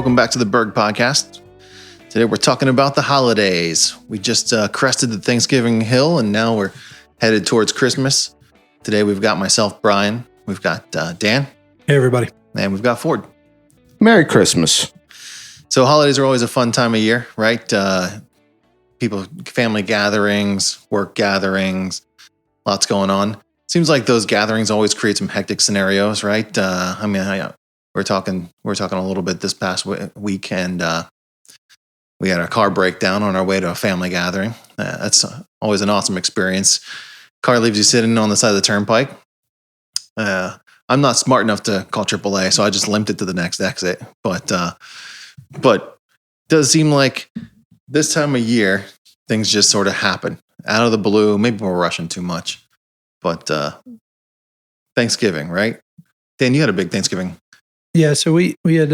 Welcome back to the Berg Podcast. Today we're talking about the holidays. We just crested the Thanksgiving hill and now we're headed towards Christmas. Today we've got myself, Brian. We've got Dan. Hey, everybody. And we've got Ford. Merry Christmas. So holidays are always a fun time of year, right? People, family gatherings, work gatherings, lots going on. Seems like those gatherings always create some hectic scenarios, right? We're talking a little bit this past week, and we had a car breakdown on our way to a family gathering. That's always an awesome experience. Car leaves you sitting on the side of the turnpike. I'm not smart enough to call AAA, so I just limped it to the next exit. But it does seem like this time of year, things just sort of happen out of the blue. Maybe we're rushing too much. But Thanksgiving, right? Dan, you had a big Thanksgiving. Yeah, so we had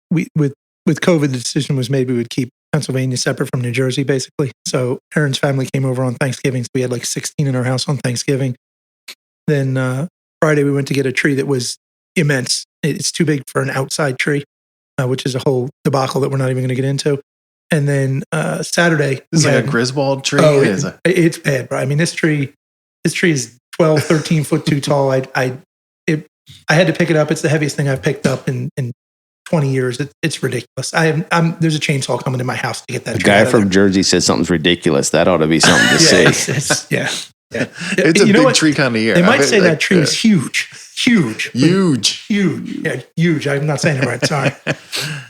with COVID, the decision was made we would keep Pennsylvania separate from New Jersey, basically. So Aaron's family came over on Thanksgiving. So we had like 16 in our house on Thanksgiving. Then Friday we went to get a tree that was immense. It's too big for an outside tree, which is a whole debacle that we're not even going to get into. And then Saturday, this is like a Griswold tree. Oh, it's bad, bro. I mean, this tree is 12, 13 foot too tall. I had to pick it up. It's the heaviest thing I've picked up in 20 years. It's ridiculous. There's a chainsaw coming in my house to get that. The guy from Jersey says something's ridiculous. That ought to be something to say. It's It's a big tree kind of year. They might say that tree is huge. Yeah, huge. I'm not saying it right. Sorry.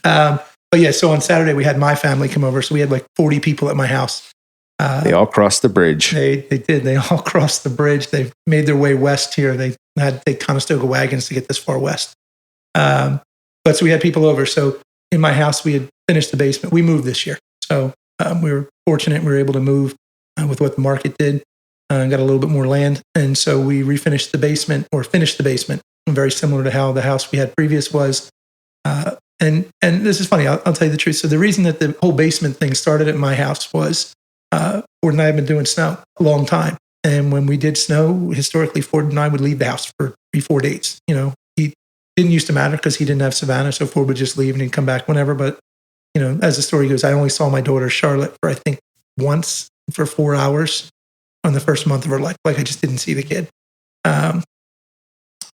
But yeah, so on Saturday we had my family come over. So we had like 40 people at my house. They all crossed the bridge. They did. They all crossed the bridge. They made their way west here. They had to take Conestoga wagons to get this far west. But so we had people over. So in my house, we had finished the basement. We moved this year. So we were fortunate. We were able to move with what the market did. Got a little bit more land. And so we finished the basement, very similar to how the house we had previous was. And this is funny. I'll tell you the truth. So the reason that the whole basement thing started at my house was Ford and I have been doing snow a long time. And when we did snow, historically, Ford and I would leave the house for 3-4 days. You know, he didn't used to matter because he didn't have Savannah. So Ford would just leave and he'd come back whenever. But, you know, as the story goes, I only saw my daughter Charlotte for, I think, once for 4 hours on the first month of her life. Like I just didn't see the kid.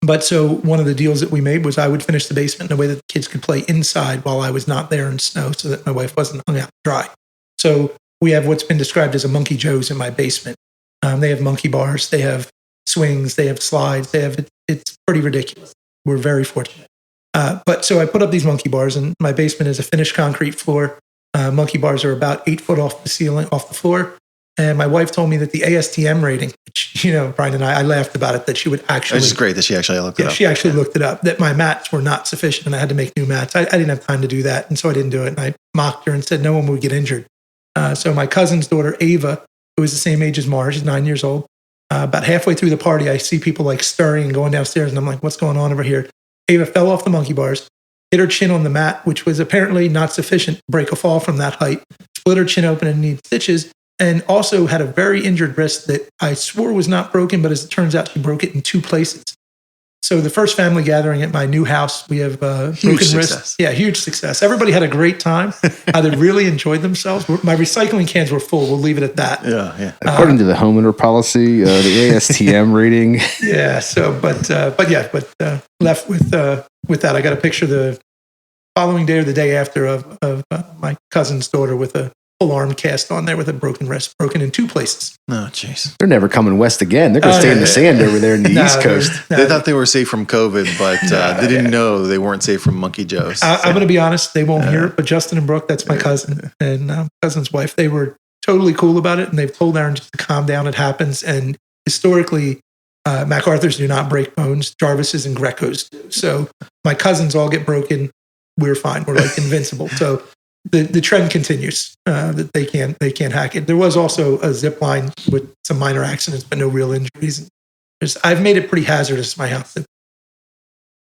But so one of the deals that we made was I would finish the basement in a way that the kids could play inside while I was not there in snow so that my wife wasn't hung out dry. So we have what's been described as a Monkey Joe's in my basement. They have monkey bars, they have swings, they have slides, it's pretty ridiculous. We're very fortunate. But so I put up these monkey bars, and my basement is a finished concrete floor. Monkey bars are about 8 foot off the floor. And my wife told me that the ASTM rating, which, you know, Brian and I laughed about it, that she would actually... It's just great that she actually looked it up. She actually looked it up, that my mats were not sufficient and I had to make new mats. I didn't have time to do that, and so I didn't do it. And I mocked her and said no one would get injured. So my cousin's daughter, Ava, who is the same age as Mars, she's 9 years old. About halfway through the party, I see people like stirring and going downstairs, and I'm like, what's going on over here? Ava fell off the monkey bars, hit her chin on the mat, which was apparently not sufficient to break a fall from that height, split her chin open and needed stitches, and also had a very injured wrist that I swore was not broken, but as it turns out, she broke it in 2 places. So the first family gathering at my new house, we have broken wrists. Yeah, huge success. Everybody had a great time. They really enjoyed themselves. My recycling cans were full. We'll leave it at that. Yeah. According to the homeowner policy, the ASTM rating. Yeah. So, but left with that. I got a picture the following day or the day after of my cousin's daughter with a full arm cast on there with a broken wrist, broken in 2 places. Oh, jeez. They're never coming west again. They're going to stay in the sand over there in the East Coast. They thought they were safe from COVID, but they didn't know they weren't safe from Monkey Joe's. I'm going to be honest, they won't hear it, but Justin and Brooke, that's my cousin and cousin's wife, they were totally cool about it, and they've told Aaron just to calm down. It happens. And historically, MacArthur's do not break bones. Jarvis's and Greco's do. So my cousins all get broken. We're fine. We're like invincible. So the trend continues that they can't hack it. There was also a zip line with some minor accidents, but no real injuries. I've made it pretty hazardous, my house.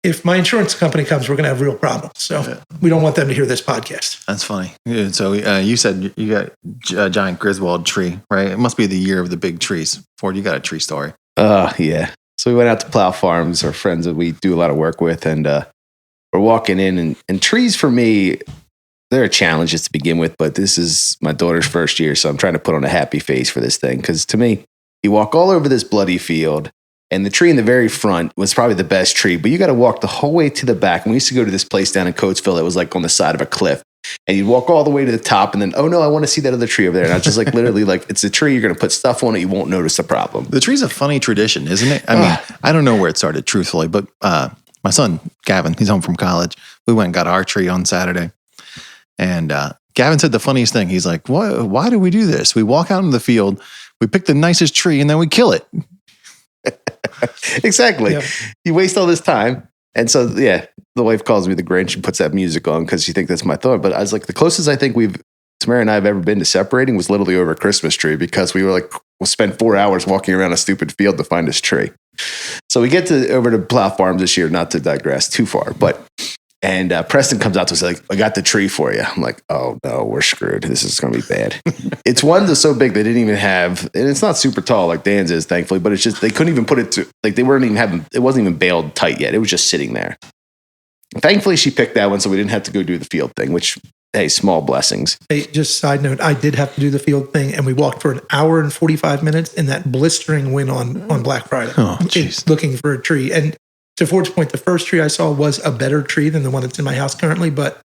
If my insurance company comes, we're going to have real problems. So we don't want them to hear this podcast. That's funny. Yeah, so you said you got a giant Griswold tree, right? It must be the year of the big trees. Ford, you got a tree story. Yeah. So we went out to Plow Farms, our friends that we do a lot of work with, and we're walking in, and trees for me, they're a challenge just to begin with, but this is my daughter's first year, so I'm trying to put on a happy face for this thing. Because to me, you walk all over this bloody field, and the tree in the very front was probably the best tree, but you got to walk the whole way to the back. And we used to go to this place down in Coatesville that was like on the side of a cliff. And you'd walk all the way to the top, and then, oh no, I want to see that other tree over there. And I was just like, literally, like, it's a tree. You're going to put stuff on it. You won't notice the problem. The tree's a funny tradition, isn't it? I mean, I don't know where it started, truthfully, but my son, Gavin, he's home from college. We went and got our tree on Saturday. And Gavin said the funniest thing. He's like, why do we do this? We walk out in the field, we pick the nicest tree, and then we kill it. Exactly. Yeah. You waste all this time. And so, yeah, the wife calls me the Grinch and puts that music on because she thinks that's my thought. But I was like, the closest I think Tamara and I have ever been to separating was literally over a Christmas tree, because we were like, we'll spend 4 hours walking around a stupid field to find this tree. So we get over to Plow Farms this year, not to digress too far, and Preston comes out to us like, I got the tree for you. I'm like, oh no, we're screwed. This is going to be bad. It's one that's so big they didn't even have, and it's not super tall like Dan's is, thankfully, but it's just, they couldn't even put it to, like, they weren't even having, it wasn't even baled tight yet. It was just sitting there. Thankfully, she picked that one, so we didn't have to go do the field thing, which, hey, small blessings. Hey, just side note, I did have to do the field thing, and we walked for an hour and 45 minutes in that blistering wind on Black Friday. Oh, jeez. Looking for a tree. And to Ford's point, the first tree I saw was a better tree than the one that's in my house currently, but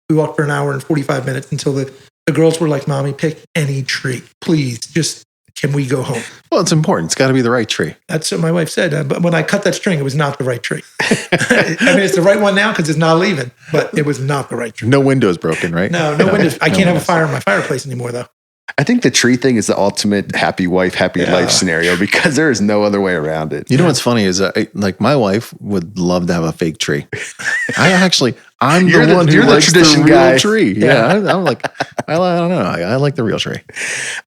we walked for an hour and 45 minutes until the girls were like, Mommy, pick any tree. Please, just, can we go home? Well, it's important. It's got to be the right tree. That's what my wife said. But when I cut that string, it was not the right tree. I mean, it's the right one now because it's not leaving, but it was not the right tree. No windows broken, right? No windows. I can't have a fire in my fireplace anymore, though. I think the tree thing is the ultimate happy wife, happy life scenario, because there is no other way around it. You know what's funny is like my wife would love to have a fake tree. I'm the one who likes the real guy. Tree. Yeah, I'm like, I don't know. I like the real tree.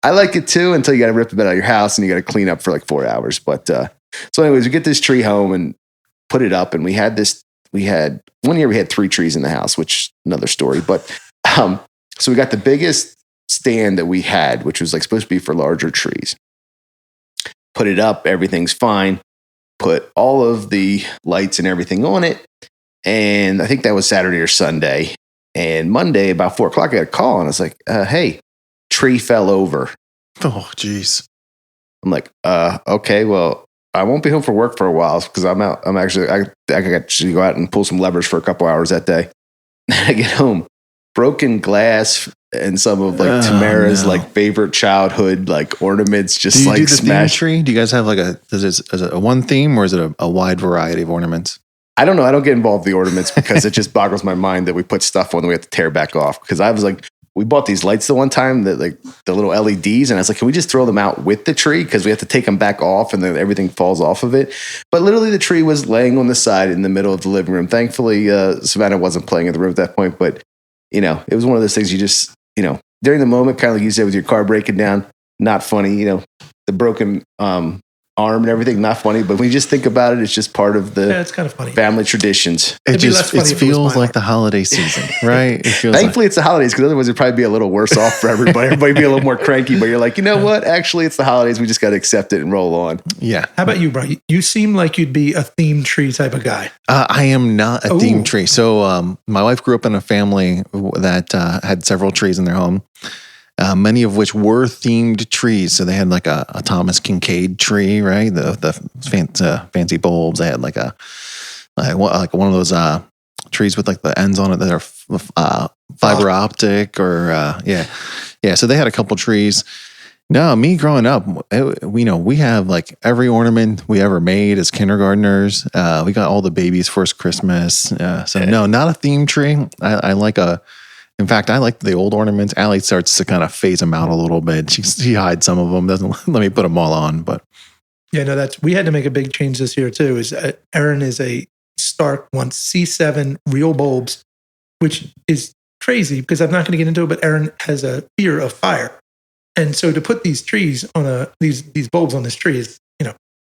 I like it too, until you got to rip the bed out of your house and you got to clean up for like 4 hours. But so anyways, we get this tree home and put it up, and we had 1 year we had 3 trees in the house, which another story. But so we got the biggest stand that we had, which was like supposed to be for larger trees. Put it up, everything's fine. Put all of the lights and everything on it. And I think that was Saturday or Sunday. And Monday, about 4 o'clock, I got a call, and I was like, hey, tree fell over. Oh, geez. I'm like, okay, well, I won't be home for work for a while because I got to go out and pull some levers for a couple hours that day. I get home, broken glass and some of like Tamara's like favorite childhood like ornaments just do you like do the smashed. Theme tree? Do you guys have like is it a one theme, or is it a wide variety of ornaments? I don't know. I don't get involved in the ornaments because it just boggles my mind that we put stuff on that we have to tear back off. Because I was like, we bought these lights the one time, that like the little LEDs, and I was like, can we just throw them out with the tree? Because we have to take them back off, and then everything falls off of it. But literally, the tree was laying on the side in the middle of the living room. Thankfully, Savannah wasn't playing in the room at that point. But it was one of those things you just during the moment, kind of like you said with your car breaking down, not funny. The broken arm and everything, not funny. But when you just think about it, it's just part of the it's kind of funny family traditions. It feels like the holiday season, right? Thankfully, it's the holidays, because otherwise it'd probably be a little worse off for everybody. Everybody be a little more cranky. But you're like, you know what? Actually, it's the holidays. We just got to accept it and roll on. Yeah. How about you, Brian? You seem like you'd be a themed tree type of guy. I am not a themed tree. So my wife grew up in a family that had several trees in their home. Many of which were themed trees. So they had like a Thomas Kincaid tree, right? The fancy bulbs. They had like one of those trees with like the ends on it that are fiber optic, or yeah. So they had a couple trees. No, me growing up, we have like every ornament we ever made as kindergartners. We got all the babies' first Christmas. No, not a themed tree. In fact, I like the old ornaments. Allie starts to kind of phase them out a little bit. She hides some of them, doesn't let me put them all on. But yeah, we had to make a big change this year too. Erin is a Stark wants C7 real bulbs, which is crazy because I'm not going to get into it. But Erin has a fear of fire, and so to put these trees on these bulbs on this tree is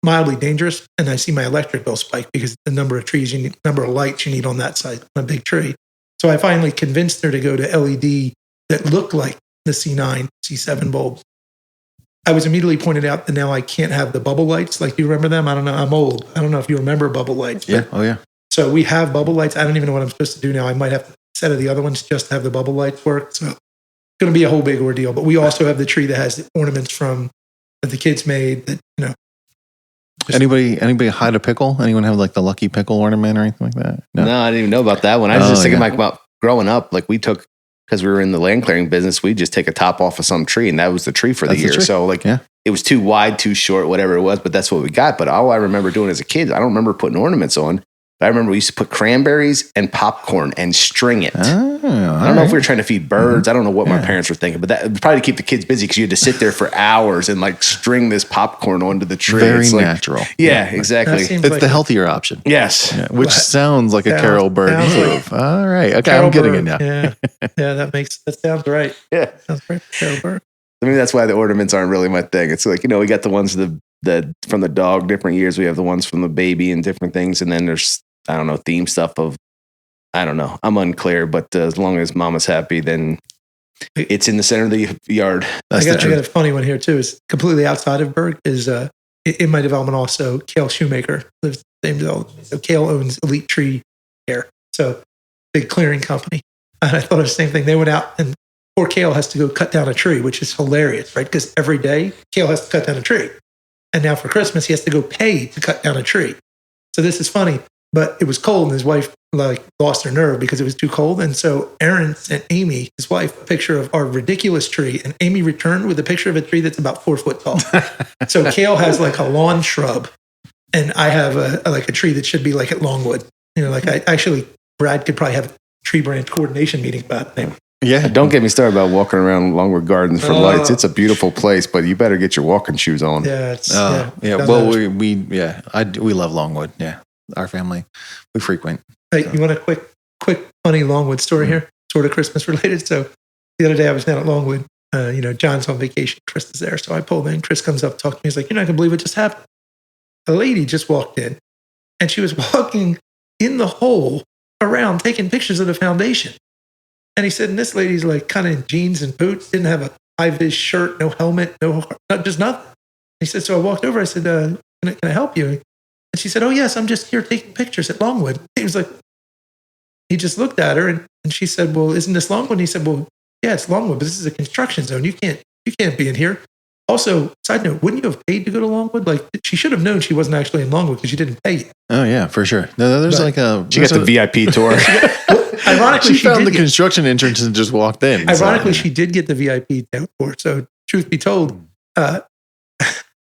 mildly dangerous. And I see my electric bill spike because the number of lights you need on that side on a big tree. So I finally convinced her to go to LED that looked like the C9, C7 bulbs. I was immediately pointed out that now I can't have the bubble lights. Like, do you remember them? I don't know. I'm old. I don't know if you remember bubble lights. Yeah. Oh, yeah. So we have bubble lights. I don't even know what I'm supposed to do now. I might have a set of the other ones just to have the bubble lights work. So it's going to be a whole big ordeal. But we also have the tree that has the ornaments that the kids made. That Mm-hmm. Anybody hide a pickle? Anyone have like the lucky pickle ornament or anything like that? No, I didn't even know about that one. I was just thinking about growing up, like we took, because we were in the land clearing business, we just take a top off of some tree and that was the tree for the year. So like it was too wide, too short, whatever it was, but that's what we got. But all I remember doing as a kid, I don't remember putting ornaments on. I remember we used to put cranberries and popcorn and string it. I don't know if we were trying to feed birds. I don't know what my parents were thinking, but that was probably to keep the kids busy because you had to sit there for hours and like string this popcorn onto the tree. Very it's natural. Yeah, exactly. It's like the healthier option. Yes. Yeah, which sounds like a Carol Berg move. All right. Okay, I'm getting it now. Yeah, that sounds right. Yeah. Sounds right for Carol Berg. I mean, that's why the ornaments aren't really my thing. It's like, we got the ones that from the dog, different years. We have the ones from the baby and different things. And then there's, I don't know, theme stuff of, I don't know. I'm unclear, but as long as mama's happy, then it's in the center of the yard. I got a funny one here too. Is completely outside of Berg is in my development also. Cale Shoemaker lives the same development. So Cale owns Elite Tree Care, so big clearing company. And I thought of the same thing. They went out and poor Cale has to go cut down a tree, which is hilarious, right? Because every day Cale has to cut down a tree, and now for Christmas he has to go pay to cut down a tree. So this is funny. But it was cold and his wife lost her nerve because it was too cold. And so Aaron sent Amy, his wife, a picture of our ridiculous tree. And Amy returned with a picture of a tree that's about 4 foot tall. So Cale has like a lawn shrub and I have a tree that should be like at Longwood. Brad could probably have a tree branch coordination meeting about it. Yeah. Don't get me started about walking around Longwood Gardens for lights. It's a beautiful place, but you better get your walking shoes on. Yeah. Well, we love Longwood. Yeah. Our family, we frequent. Hey, you want a quick funny Longwood story here? Sort of Christmas related. So the other day I was down at Longwood. John's on vacation. Chris is there. So I pulled in. Chris comes up, talks to me. He's like, "You're not going to believe what just happened. A lady just walked in and she was walking in the hole around taking pictures of the foundation." And he said, and this lady's like kind of in jeans and boots, didn't have a high-vis shirt, no helmet, just nothing. He said, so I walked over. I said, can I help you? And she said, "Oh, yes, I'm just here taking pictures at Longwood." He was like, he just looked at her and she said, "Well, isn't this Longwood?" And he said, "Well, yeah, it's Longwood, but this is a construction zone. You can't be in here." Also, side note, wouldn't you have paid to go to Longwood? Like, she should have known she wasn't actually in Longwood because you didn't pay yet. Oh, yeah, for sure. No, she got the VIP tour. Ironically, she found the construction entrance and just walked in. Ironically, she did get the VIP tour. So, truth be told,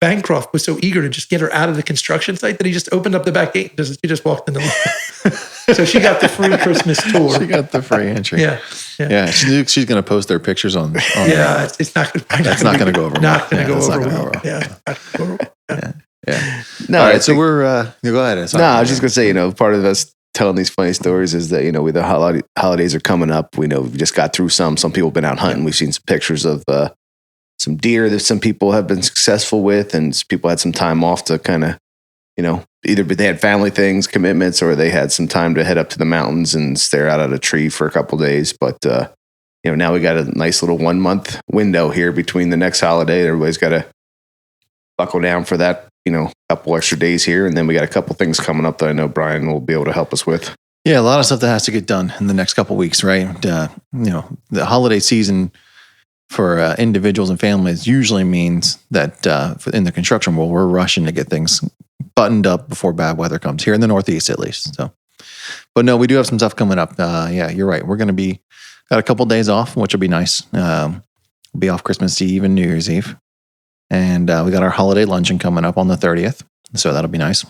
Bancroft was so eager to just get her out of the construction site that he just opened up the back gate and she just walked in the Longwood. So she got the free Christmas tour. She got the free entry. Yeah. She's going to post their pictures on yeah, it's not going to go over. Not going to go over well. Yeah. No, all right. So we're go ahead. I was just going to say, part of us telling these funny stories is that, the holidays are coming up. We know we just got through some people have been out hunting. We've seen some pictures of some deer that some people have been successful with, and people had some time off to kind of, either they had family things, commitments, or they had some time to head up to the mountains and stare out at a tree for a couple of days. But, now we got a nice little 1 month window here between the next holiday. Everybody's got to buckle down for that, couple extra days here. And then we got a couple things coming up that I know Brian will be able to help us with. Yeah, a lot of stuff that has to get done in the next couple of weeks, right? The holiday season for individuals and families usually means that in the construction world, we're rushing to get things buttoned up before bad weather comes here in the Northeast, at least. So, but no, we do have some stuff coming up. Yeah, you're right. We're going to got a couple of days off, which will be nice. We'll be off Christmas Eve and New Year's Eve. And we got our holiday luncheon coming up on the 30th. So that'll be nice.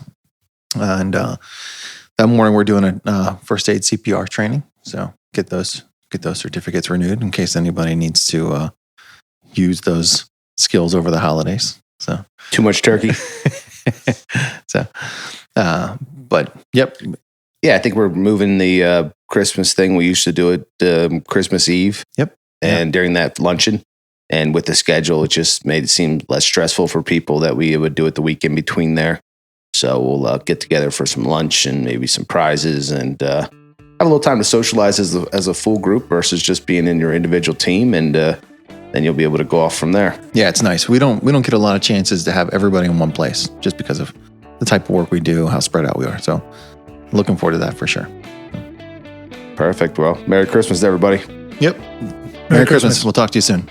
And that morning we're doing a first aid CPR training. So get those certificates renewed in case anybody needs to use those skills over the holidays. So too much turkey. But yep. Yeah, I think we're moving the Christmas thing. We used to do it Christmas Eve. Yep. And during that luncheon. And with the schedule, it just made it seem less stressful for people that we would do it the week in between there. So we'll get together for some lunch and maybe some prizes and have a little time to socialize as a full group versus just being in your individual team. And then you'll be able to go off from there. Yeah, it's nice. We don't get a lot of chances to have everybody in one place just because of the type of work we do, how spread out we are. So looking forward to that for sure. Perfect. Well, Merry Christmas, everybody. Yep. Merry Christmas. We'll talk to you soon.